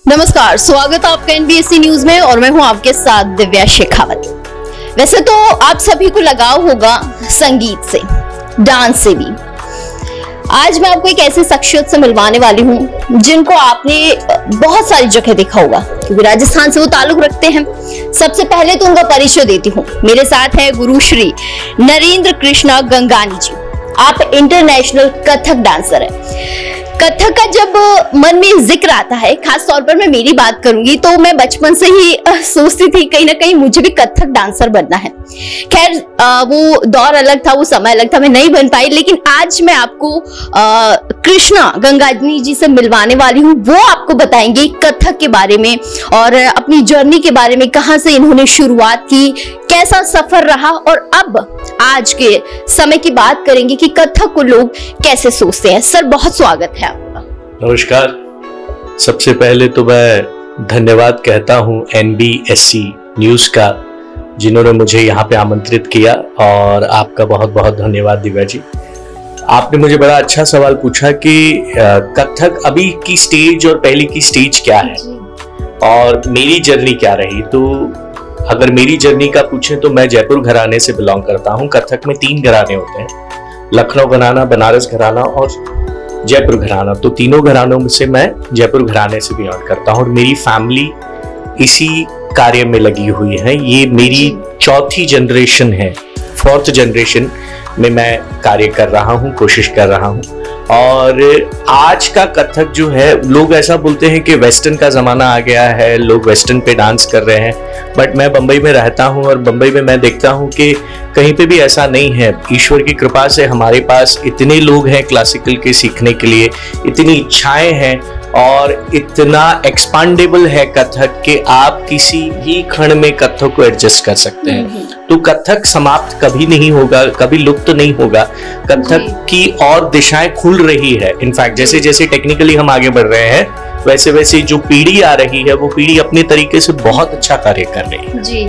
नमस्कार, स्वागत है आपका एनबीएससी न्यूज में और मैं हूं आपके साथ दिव्या शेखावत। वैसे तो आप सभी को लगाव होगा संगीत से, डांस से भी। आज मैं आपको एक ऐसी शख्सियत से मिलवाने वाली हूं जिनको आपने बहुत सारी जगह देखा होगा, क्योंकि राजस्थान से वो ताल्लुक रखते हैं। सबसे पहले तो उनका परिचय देती हूँ। मेरे साथ है गुरु श्री नरेंद्र कृष्णा गंगानी जी। आप इंटरनेशनल कथक डांसर है। कथक का जब मन में जिक्र आता है, खास तौर पर मैं मेरी बात करूंगी, तो मैं बचपन से ही सोचती थी कहीं ना कहीं मुझे भी कथक डांसर बनना है। खैर वो दौर अलग था, वो समय अलग था, मैं नहीं बन पाई। लेकिन आज मैं आपको कृष्णा गंगानी जी से मिलवाने वाली हूँ। वो आपको बताएंगे कथक के बारे में और अपनी जर्नी के बारे में, कहाँ से इन्होंने शुरुआत की, कैसा सफर रहा, और अब आज के समय की बात करेंगे कि कथक को लोग कैसे सोचते हैं। सर, बहुत स्वागत है आपका। नमस्कार। सबसे पहले तो मैं धन्यवाद कहता हूं एनबीएससी न्यूज का, जिन्होंने मुझे यहाँ पे आमंत्रित किया, और आपका बहुत बहुत धन्यवाद दिव्या जी। आपने मुझे बड़ा अच्छा सवाल पूछा कि कथक अभी की स्टेज और पहले की स्टेज क्या है और मेरी जर्नी क्या रही। तो अगर मेरी जर्नी का पूछे तो मैं जयपुर घराने से बिलोंग करता हूँ। कथक में 3 घराने होते हैं, लखनऊ घराना, बनारस घराना और जयपुर घराना। तो तीनों घरानों में से मैं जयपुर घराने से बिलोंग करता हूँ और मेरी फैमिली इसी कार्य में लगी हुई है। ये मेरी 4थी जनरेशन है, 4th जनरेशन में मैं कार्य कर रहा हूँ, कोशिश कर रहा हूँ। और आज का कथक जो है, लोग ऐसा बोलते हैं कि वेस्टर्न का ज़माना आ गया है, लोग वेस्टर्न पे डांस कर रहे हैं, बट मैं बम्बई में रहता हूँ और बम्बई में मैं देखता हूँ कि कहीं पे भी ऐसा नहीं है। ईश्वर की कृपा से हमारे पास इतने लोग हैं क्लासिकल के सीखने के लिए, इतनी इच्छाएं हैं और इतना एक्सपांडेबल है कथक कि आप किसी भी क्षण में कथक को एडजस्ट कर सकते हैं। तो कथक समाप्त कभी नहीं होगा, कभी लुप्त नहीं होगा। कथक की और दिशाएं खुल रही है। इनफैक्ट जैसे जैसे टेक्निकली हम आगे बढ़ रहे हैं, वैसे वैसे जो पीढ़ी आ रही है वो पीढ़ी अपने तरीके से बहुत अच्छा कार्य कर रही है। जी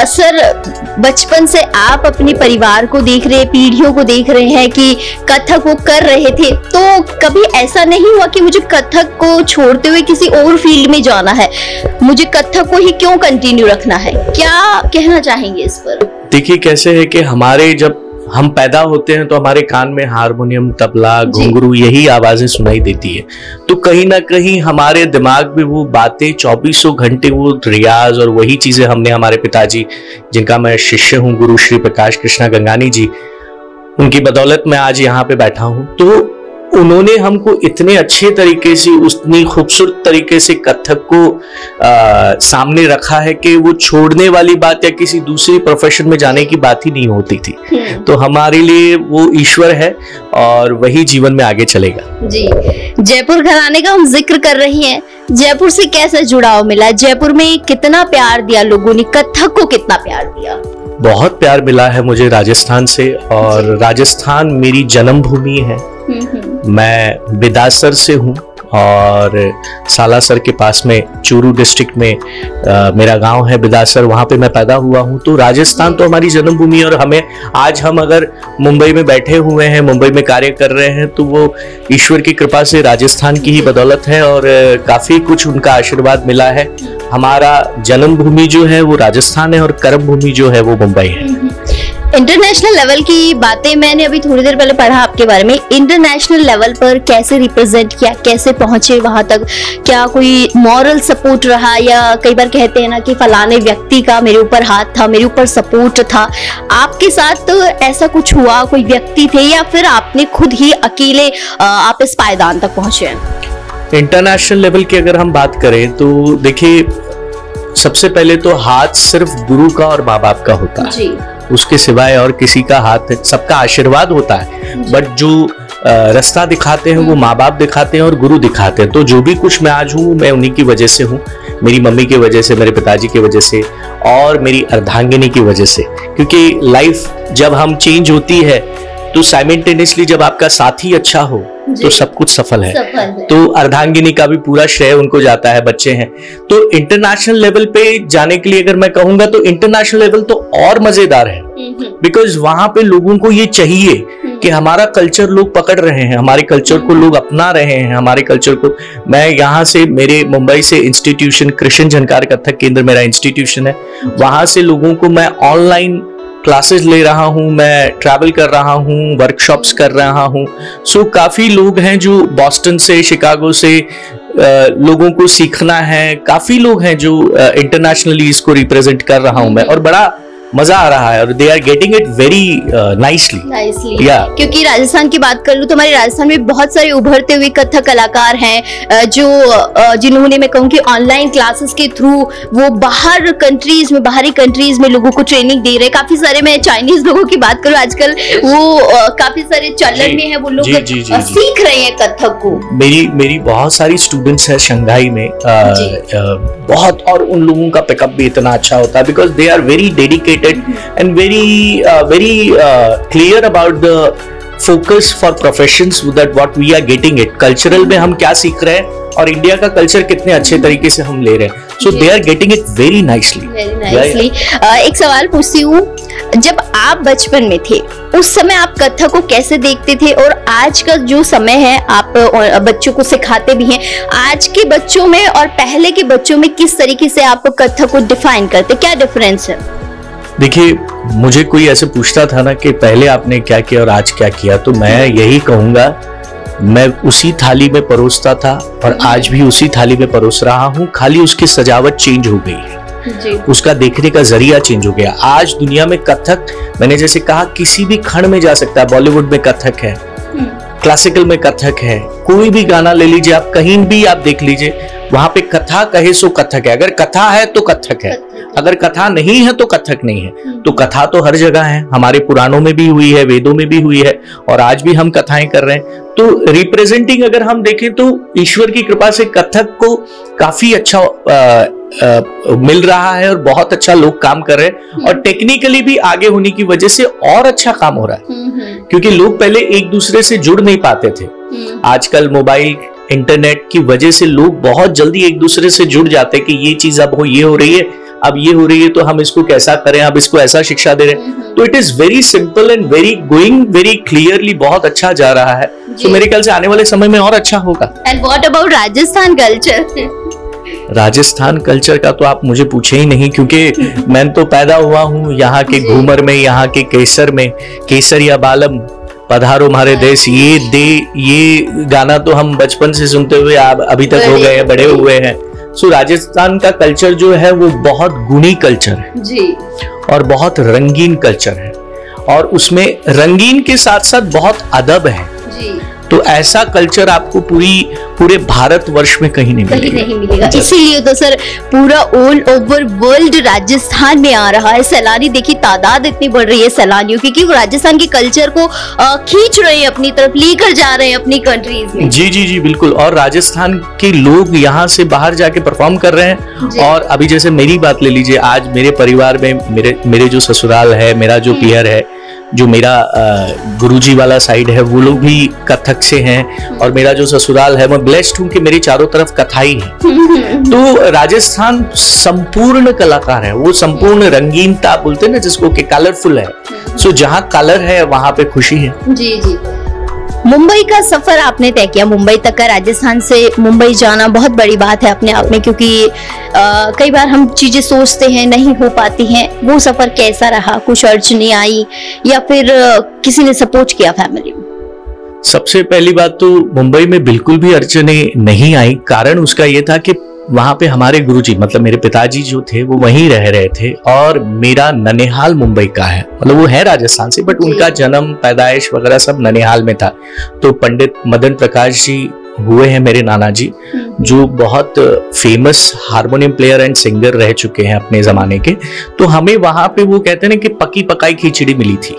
सर, बचपन से आप अपने परिवार को देख रहे हैं, पीढ़ियों को देख रहे हैं कि कथक वो कर रहे थे, तो कभी ऐसा नहीं हुआ कि मुझे कथक को छोड़ते हुए किसी और फील्ड में जाना है, मुझे कथक को ही क्यों कंटिन्यू रखना है? क्या कहना चाहेंगे इस पर? देखिए, कैसे है कि हमारे जब हम पैदा होते हैं तो हमारे कान में हारमोनियम, तबला, घुंघरू यही आवाजें सुनाई देती है। तो कहीं ना कहीं हमारे दिमाग में वो बातें 24 घंटे, वो रियाज और वही चीजें हमने हमारे पिताजी, जिनका मैं शिष्य हूँ, गुरु श्री प्रकाश कृष्णा गंगानी जी, उनकी बदौलत मैं आज यहाँ पे बैठा हूँ। तो उन्होंने हमको इतने अच्छे तरीके से, उतनी खूबसूरत तरीके से कथक को सामने रखा है कि वो छोड़ने वाली बात या किसी दूसरी प्रोफेशन में जाने की बात ही नहीं होती थी। तो हमारे लिए वो ईश्वर है और वही जीवन में आगे चलेगा। जी, जयपुर घराने का हम जिक्र कर रही हैं। जयपुर से कैसे जुड़ाव मिला? जयपुर में कितना प्यार दिया लोगों ने, कथक को कितना प्यार दिया? बहुत प्यार मिला है मुझे राजस्थान से, और राजस्थान मेरी जन्मभूमि है। मैं बिदासर से हूँ और सालासर के पास में चूरू डिस्ट्रिक्ट में मेरा गांव है बिदासर, वहाँ पे मैं पैदा हुआ हूँ। तो राजस्थान तो हमारी जन्मभूमि है और हमें आज हम अगर मुंबई में बैठे हुए हैं, मुंबई में कार्य कर रहे हैं, तो वो ईश्वर की कृपा से राजस्थान की ही बदौलत है और काफ़ी कुछ उनका आशीर्वाद मिला है। हमारा जन्मभूमि जो है वो राजस्थान है और कर्म भूमि जो है वो मुंबई है। इंटरनेशनल लेवल की बातें मैंने अभी थोड़ी देर पहले पढ़ा आपके बारे में। इंटरनेशनल लेवल पर कैसे रिप्रेजेंट किया, कैसे पहुंचे वहां तक? क्या कोई मॉरल सपोर्ट रहा, या कई बार कहते हैं ना कि फलाने व्यक्ति का मेरे ऊपर हाथ था, मेरे ऊपर सपोर्ट था? आपके साथ तो ऐसा कुछ हुआ? कोई व्यक्ति थे या फिर आपने खुद ही अकेले आप इस पायदान तक पहुंचे हैं? इंटरनेशनल लेवल की अगर हम बात करें तो देखिए, सबसे पहले तो हाथ सिर्फ गुरु का और माँ बाप का होता है जी। उसके सिवाय और किसी का हाथ, सबका आशीर्वाद होता है, बट जो रास्ता दिखाते हैं वो माँ बाप दिखाते हैं और गुरु दिखाते हैं। तो जो भी कुछ मैं आज हूँ, मैं उन्हीं की वजह से हूँ, मेरी मम्मी की वजह से, मेरे पिताजी की वजह से और मेरी अर्धांगिनी की वजह से। क्योंकि लाइफ जब हम चेंज होती है तो साइमल्टेनियसली जब आपका साथी अच्छा हो तो सब कुछ सफल है। तो अर्धांगिनी का भी पूरा श्रेय उनको जाता है, बच्चे हैं। तो इंटरनेशनल लेवल पे जाने के लिए अगर मैं कहूंगा तो इंटरनेशनल लेवल तो और मजेदार है, बिकॉज वहां पे लोगों को ये चाहिए कि हमारा कल्चर लोग पकड़ रहे हैं, हमारे कल्चर को लोग अपना रहे हैं, हमारे कल्चर को। मैं यहाँ से, मेरे मुंबई से इंस्टीट्यूशन कृष्ण झनकार कथक केंद्र मेरा इंस्टीट्यूशन है, वहां से लोगों को मैं ऑनलाइन क्लासेस ले रहा हूं, मैं ट्रैवल कर रहा हूं, वर्कशॉप्स कर रहा हूं। सो काफी लोग हैं जो बॉस्टन से, शिकागो से लोगों को सीखना है, काफी लोग हैं जो इंटरनेशनली इसको रिप्रेजेंट कर रहा हूं मैं, और बड़ा मजा आ रहा है, और they are getting it very nicely. क्योंकि राजस्थान की बात कर लूं तो हमारे राजस्थान में बहुत सारे उभरते हुए कथक कलाकार हैं जो जिन्होंने, मैं कहूँ कि ऑनलाइन क्लासेस के थ्रू वो बाहरी कंट्रीज में लोगों को ट्रेनिंग दे रहे हैं। काफी सारे, मैं चाइनीज लोगों की बात करूं, आजकल वो काफी सारे चलन में है, वो लोग सीख रहे हैं कथक को। मेरी बहुत सारी स्टूडेंट्स है शंघाई में, बहुत, और उन लोगों का पिकअप भी इतना अच्छा होता है because they are very dedicated and very clear about the focus for professions that what we are getting it cultural में हम क्या सीख रहे हैं और इंडिया का कल्चर कितने अच्छे तरीके से हम ले रहे हैं। So they are getting it very nicely. एक सवाल पूछती हूँ, जब आप बचपन में थे उस समय आप कथक को कैसे देखते थे, और आज का जो समय है आप बच्चों को सिखाते भी हैं, आज के बच्चों में और पहले के बच्चों में किस तरीके से आप कथक को डिफाइन करते, क्या डिफरेंस है? देखिए, मुझे कोई ऐसे पूछता था ना कि पहले आपने क्या किया और आज क्या किया, तो मैं यही कहूंगा, मैं उसी थाली में परोसता था और आज भी उसी थाली में परोस रहा हूँ, खाली उसकी सजावट चेंज हो गई है, उसका देखने का जरिया चेंज हो गया। आज दुनिया में कथक, मैंने जैसे कहा, किसी भी खंड में जा सकता है। बॉलीवुड में कथक है, क्लासिकल में कथक है, कोई भी गाना ले लीजिए आप, कहीं भी आप देख लीजिए, वहां पे कथा कहे सो कथक है। अगर कथा है तो कथक है, अगर कथा नहीं है तो कथक नहीं है। तो कथा तो हर जगह है, हमारे पुराणों में भी हुई है, वेदों में भी हुई है, और आज भी हम कथाएं कर रहे हैं। तो रिप्रेजेंटिंग अगर हम देखें तो ईश्वर की कृपा से कथक को काफी अच्छा मिल रहा है और बहुत अच्छा लोग काम कर रहे हैं, और टेक्निकली भी आगे होने की वजह से और अच्छा काम हो रहा है, क्योंकि लोग पहले एक दूसरे से जुड़ नहीं पाते थे। आजकल मोबाइल, इंटरनेट की वजह से लोग बहुत जल्दी एक दूसरे से जुड़ जाते हैं कि ये चीज अब ये हो रही है, अब ये हो रही है, तो हम इसको कैसा करें, अब इसको ऐसा शिक्षा दे रहे हैं। तो it is very simple and going very clearly, बहुत अच्छा जा रहा है। तो मेरे ख्याल से आने वाले समय में और अच्छा होगा। And what about Rajasthan culture? Rajasthan culture का तो आप मुझे पूछे ही नहीं, क्योंकि मैं तो पैदा हुआ हूँ यहाँ के घूमर में, यहाँ के केसर में। केसर या बालम पधारो हमारे देश, ये गाना तो हम बचपन से सुनते हुए अभी तक हो गए हैं, बड़े हुए हैं। सो राजस्थान का कल्चर जो है वो बहुत गुणी कल्चर है जी, और बहुत रंगीन कल्चर है, और उसमें रंगीन के साथ साथ बहुत अदब है जी। तो ऐसा कल्चर आपको पूरे भारत वर्ष में कहीं नहीं मिलेगा। इसीलिए तो सर पूरा ऑल ओवर वर्ल्ड राजस्थान में आ रहा है। सैलानी देखिए, तादाद इतनी बढ़ रही है सैलानियों की कि वो राजस्थान के कल्चर को खींच रहे हैं, अपनी तरफ लेकर जा रहे हैं अपनी कंट्रीज में। जी जी जी बिल्कुल, और राजस्थान के लोग यहाँ से बाहर जाके परफॉर्म कर रहे हैं। और अभी जैसे मेरी बात ले लीजिए, आज मेरे परिवार में मेरे जो ससुराल है, मेरा जो पियर है, जो मेरा गुरुजी वाला साइड है, वो लोग भी कथक से हैं, और मेरा जो ससुराल है, मैं ब्लेस्ड हूँ कि मेरी चारों तरफ कथाई है। तो राजस्थान संपूर्ण कलाकार है, वो संपूर्ण रंगीनता बोलते हैं ना जिसको, कि कलरफुल है। सो जहाँ कलर है वहां पे खुशी है। जी जी। मुंबई का सफर आपने तय किया, मुंबई तक का, राजस्थान से मुंबई जाना बहुत बड़ी बात है अपने आप में, क्योंकि कई बार हम चीजें सोचते हैं नहीं हो पाती हैं। वो सफर कैसा रहा? कुछ अड़चनें आई या फिर किसी ने सपोर्ट किया फैमिली में? सबसे पहली बात तो मुंबई में बिल्कुल भी अड़चनें नहीं आई। कारण उसका ये था कि वहां पे हमारे गुरुजी, मतलब मेरे पिताजी जो थे, वो वहीं रह रहे थे, और मेरा ननिहाल मुंबई का है, मतलब वो है राजस्थान से, बट उनका जन्म, पैदाइश वगैरह सब ननिहाल में था। तो पंडित मदन प्रकाश जी हुए हैं मेरे नाना जी, जो बहुत famous harmonium player and singer रह चुके हैं अपने जमाने के। तो हमें वहां पे वो कहते हैं ना कि पकी पकाई खिचड़ी मिली थी।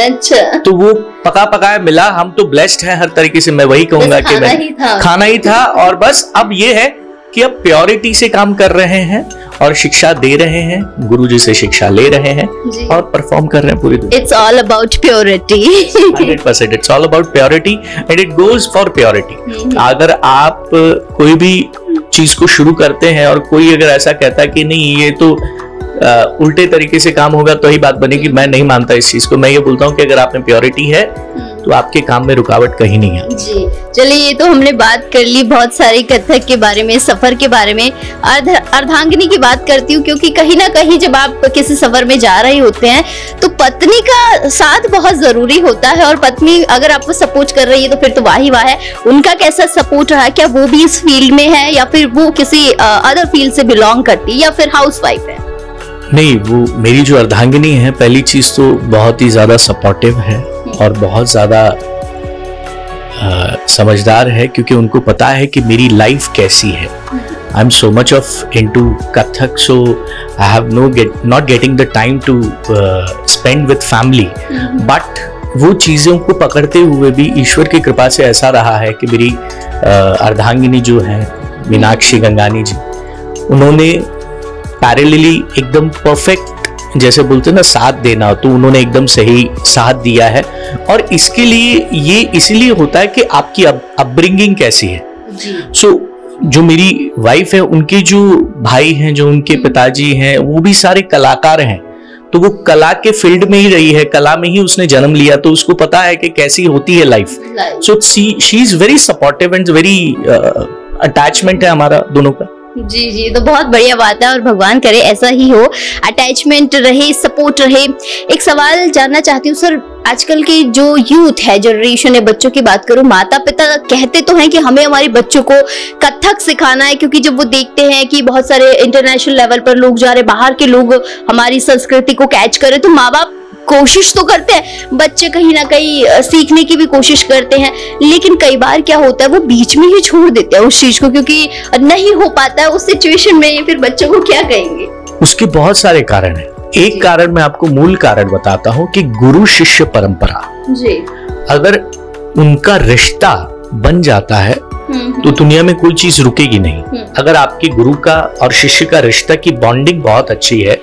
अच्छा। तो वो पका पकाया मिला, हम तो ब्लेस्ड हैं हर तरीके से। मैं वही कहूंगा कि खाना ही था, और बस अब ये है कि अब प्योरिटी से काम कर रहे हैं, और शिक्षा दे रहे हैं, गुरु जी से शिक्षा ले रहे हैं और परफॉर्म कर रहे हैं पूरी दुनिया। It's all about purity. 100% it's all about purity and it goes for purity. अगर आप कोई भी चीज को शुरू करते हैं और कोई अगर ऐसा कहता है कि नहीं ये तो उल्टे तरीके से काम होगा तो ही बात बनेगी, मैं नहीं मानता इस चीज को। मैं ये बोलता हूँ कि अगर आप में प्योरिटी है तो आपके काम में रुकावट कहीं नहीं है। जी चलिए, ये तो हमने बात कर ली बहुत सारी कथक के बारे में, सफर के बारे में। अर्धांगिनी की बात करती हूँ क्योंकि कहीं ना कहीं जब आप किसी सफर में जा रहे होते हैं तो पत्नी का साथ बहुत जरूरी होता है, और पत्नी अगर आपको सपोर्ट कर रही है तो फिर तो वाह है। उनका कैसा सपोर्ट रहा, क्या वो भी इस फील्ड में है या फिर वो किसी अदर फील्ड से बिलोंग करती है या फिर हाउसवाइफ है? नहीं, वो मेरी जो अर्धांगिनी है, पहली चीज तो बहुत ही ज्यादा सपोर्टिव है और बहुत ज्यादा समझदार है, क्योंकि उनको पता है कि मेरी लाइफ कैसी है। I am so much of into Kathak, so I have not getting the time to spend with family, but वो चीजों को पकड़ते हुए भी ईश्वर की कृपा से ऐसा रहा है कि मेरी अर्धांगिनी जो है मीनाक्षी गंगानी जी, उन्होंने पैरेलली एकदम परफेक्ट, जैसे बोलते हैं ना साथ देना, तो उन्होंने एकदम सही साथ दिया है। और इसके लिए ये इसलिए होता है कि आपकी अपब्रिंगिंग कैसी है। सो जो मेरी वाइफ है, उनके जो भाई हैं, जो उनके पिताजी हैं, वो भी सारे कलाकार हैं, तो वो कला के फील्ड में ही रही है, कला में ही उसने जन्म लिया, तो उसको पता है कि कैसी होती है life. So she is very supportive and very attachment है हमारा दोनों का। जी जी, तो बहुत बढ़िया बात है और भगवान करे ऐसा ही हो, अटैचमेंट रहे, सपोर्ट रहे। एक सवाल जानना चाहती हूँ सर, आजकल की जो यूथ है, जनरेशन है, बच्चों की बात करूं, माता पिता कहते तो हैं कि हमें हमारे बच्चों को कथक सिखाना है, क्योंकि जब वो देखते हैं कि बहुत सारे इंटरनेशनल लेवल पर लोग जा रहे, बाहर के लोग हमारी संस्कृति को कैच करें, तो माँ बाप कोशिश तो करते हैं, बच्चे कहीं ना कहीं सीखने की भी कोशिश करते हैं, लेकिन कई बार क्या होता है वो बीच में ही छोड़ देते हैं उस चीज को, क्योंकि नहीं हो पाता है उस सिचुएशन में, फिर बच्चों को क्या कहेंगे? उसके बहुत सारे कारण हैं। एक कारण मैं आपको मूल कारण बताता हूँ कि गुरु शिष्य परंपरा जी, अगर उनका रिश्ता बन जाता है तो दुनिया में कोई चीज रुकेगी नहीं। अगर आपके गुरु का और शिष्य का रिश्ता की बॉन्डिंग बहुत अच्छी है,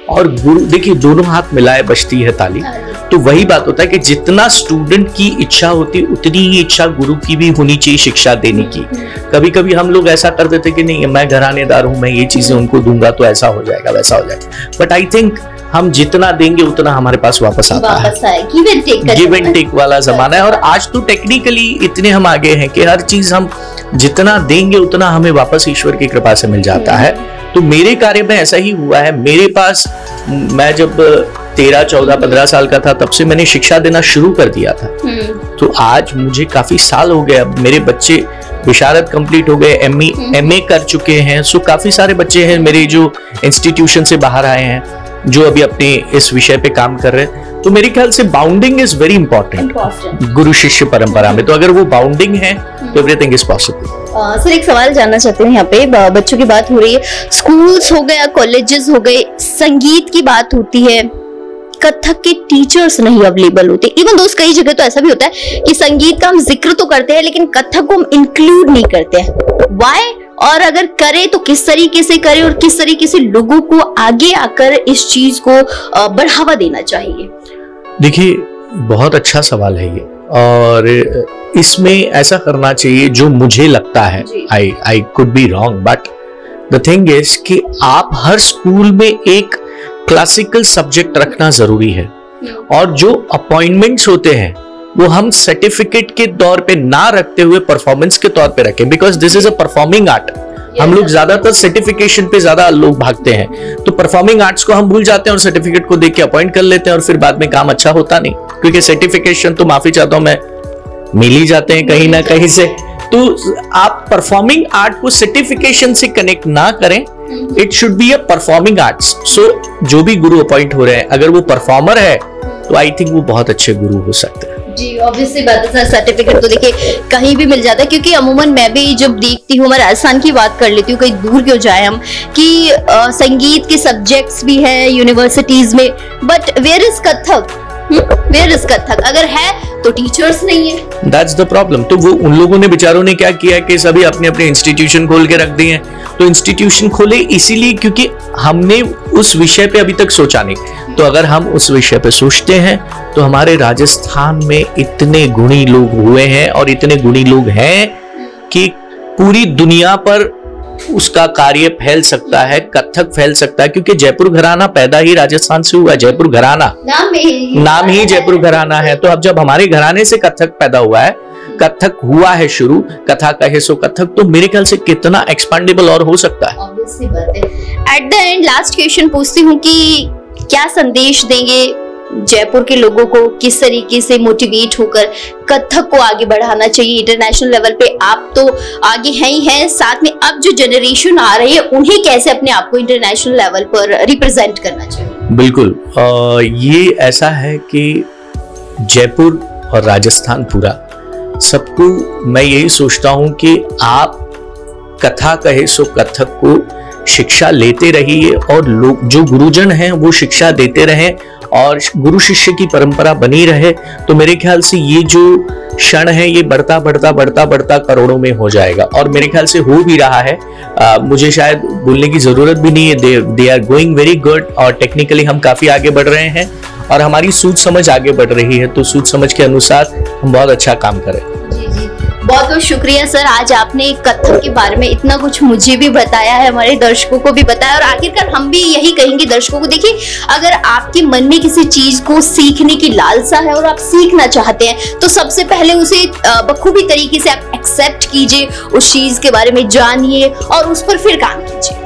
और गुरु देखिए दोनों हाथ मिलाए बजती है ताली, तो वही बात होता है कि जितना स्टूडेंट की इच्छा होती उतनी ही इच्छा गुरु की भी होनी चाहिए शिक्षा देने की। कभी कभी हम लोग ऐसा कर देते कि नहीं मैं घरानेदार हूं, मैं ये चीजें उनको दूंगा तो ऐसा हो जाएगा वैसा हो जाएगा, बट आई थिंक हम जितना देंगे उतना हमारे पास वापस आता है। गिव एंड टेक वाला जमाना है, और आज तो टेक्निकली इतने हम आगे हैं कि हर चीज हम जितना देंगे उतना हमें वापस ईश्वर की कृपा से मिल जाता है। तो मेरे कार्य में ऐसा ही हुआ है। मेरे पास, मैं जब 13, 14, 15 साल का था तब से मैंने शिक्षा देना शुरू कर दिया था। तो आज मुझे काफी साल हो गए, अब मेरे बच्चे विशारद कंप्लीट हो गए, एमए कर चुके हैं। सो काफी सारे बच्चे हैं मेरे जो इंस्टीट्यूशन से बाहर आए हैं, जो अभी अपने इस विषय पे काम कर रहे हैं। तो मेरे ख्याल से बाउंडिंग इज वेरी इंपॉर्टेंट गुरु शिष्य परंपरा में। तो अगर वो बाउंडिंग है तो एवरीथिंग इज पॉसिबल। सर एक सवाल जानना चाहते हैं, यहाँ पे बच्चों की बात हो रही है, स्कूल्स हो गया, कॉलेजेस हो गए, संगीत की बात होती है, कथक के टीचर्स नहीं अवेलेबल होते। इवन दोस्त कई जगह तो ऐसा भी होता है कि संगीत का हम जिक्र तो करते हैं लेकिन कथक को हम इंक्लूड नहीं करते हैं। व्हाई? और अगर करें तो किस तरीके से करें और किस तरीके से लोगों को आगे आकर इस चीज को बढ़ावा देना चाहिए? देखिए बहुत अच्छा सवाल है ये, और इसमें ऐसा करना चाहिए जो मुझे लगता है, I could be wrong, but the thing is कि आप हर स्कूल में एक क्लासिकल सब्जेक्ट रखना जरूरी है, और जो अपॉइंटमेंट्स होते हैं वो हम सर्टिफिकेट के तौर पे ना रखते हुए परफॉर्मेंस के तौर पे रखें, because this is a performing art. हम लोग ज्यादातर सर्टिफिकेशन पे ज्यादा लोग भागते हैं, तो परफॉर्मिंग आर्ट्स को हम भूल जाते हैं और सर्टिफिकेट को देख के अपॉइंट कर लेते हैं, और फिर बाद में काम अच्छा होता नहीं, क्योंकि सर्टिफिकेशन तो माफी चाहता हूं मैं मिल ही जाते हैं कहीं ना कहीं से। तो आप परफॉर्मिंग आर्ट को सर्टिफिकेशन से कनेक्ट ना करें, it should be a performing arts. So जो भी गुरु अपॉइंट हो रहे हैं, अगर वो परफॉर्मर है तो आई थिंक वो बहुत अच्छे गुरु हो सकते हैं। जी ऑब्वियसली बात है सर, सर्टिफिकेट तो देखिए कहीं भी मिल जाता है, क्योंकि अमूमन मैं भी जब देखती हूँ, मैं राजस्थान की बात कर लेती हूँ, कहीं दूर क्यों जाए हम, कि संगीत के सब्जेक्ट्स भी है यूनिवर्सिटीज में, but where is Kathak? Where is Kathak? अगर है तो टीचर्स नहीं है। That's the problem. तो वो उन लोगों ने बेचारों ने क्या किया कि सभी अपने अपने इंस्टीट्यूशन खोल के रख दिए हैं। तो इंस्टीट्यूशन खोले इसीलिए क्योंकि हमने उस विषय पे अभी तक सोचा नहीं। तो अगर हम उस विषय पे सोचते हैं तो हमारे राजस्थान में इतने गुणी लोग हुए हैं और इतने गुणी लोग हैं कि पूरी दुनिया पर उसका कार्य फैल सकता है, कथक फैल सकता है, क्योंकि जयपुर घराना पैदा ही राजस्थान से हुआ। जयपुर घराना नाम ही जयपुर घराना है। तो अब जब हमारे घराने से कथक पैदा हुआ है, कथक हुआ है शुरू, कथा कहे सो कथक, तो मेरे ख्याल से कितना एक्सपांडेबल और हो सकता है। ऑब्वियसली बात है। At the end last question पूछती हूँ कि क्या संदेश देंगे जयपुर के लोगों को, किस तरीके से मोटिवेट होकर कथक को आगे बढ़ाना चाहिए इंटरनेशनल लेवल पे? आप तो आगे हैं ही हैं, साथ में अब जो जनरेशन आ रही है उन्हें कैसे अपने आप को इंटरनेशनल लेवल पर रिप्रेजेंट करना चाहिए? बिल्कुल, ये ऐसा है कि जयपुर और राजस्थान पूरा सबको मैं यही सोचता हूं कि आप कथा कहे सो कथक को शिक्षा लेते रहिए और लोग जो गुरुजन हैं वो शिक्षा देते रहें और गुरु शिष्य की परंपरा बनी रहे। तो मेरे ख्याल से ये जो क्षण है ये बढ़ता बढ़ता बढ़ता बढ़ता करोड़ों में हो जाएगा और मेरे ख्याल से हो भी रहा है। मुझे शायद बोलने की जरूरत भी नहीं है। They are going very good और टेक्निकली हम काफी आगे बढ़ रहे हैं और हमारी सूझ समझ आगे बढ़ रही है। तो सूझ समझ के अनुसार हम बहुत अच्छा काम करें। बहुत बहुत शुक्रिया सर, आज आपने कथक के बारे में इतना कुछ मुझे भी बताया है, हमारे दर्शकों को भी बताया और आखिरकार हम भी यही कहेंगे दर्शकों को, देखिए अगर आपके मन में किसी चीज को सीखने की लालसा है और आप सीखना चाहते हैं तो सबसे पहले उसे बखूबी तरीके से आप एक्सेप्ट कीजिए, उस चीज के बारे में जानिए और उस पर फिर काम कीजिए।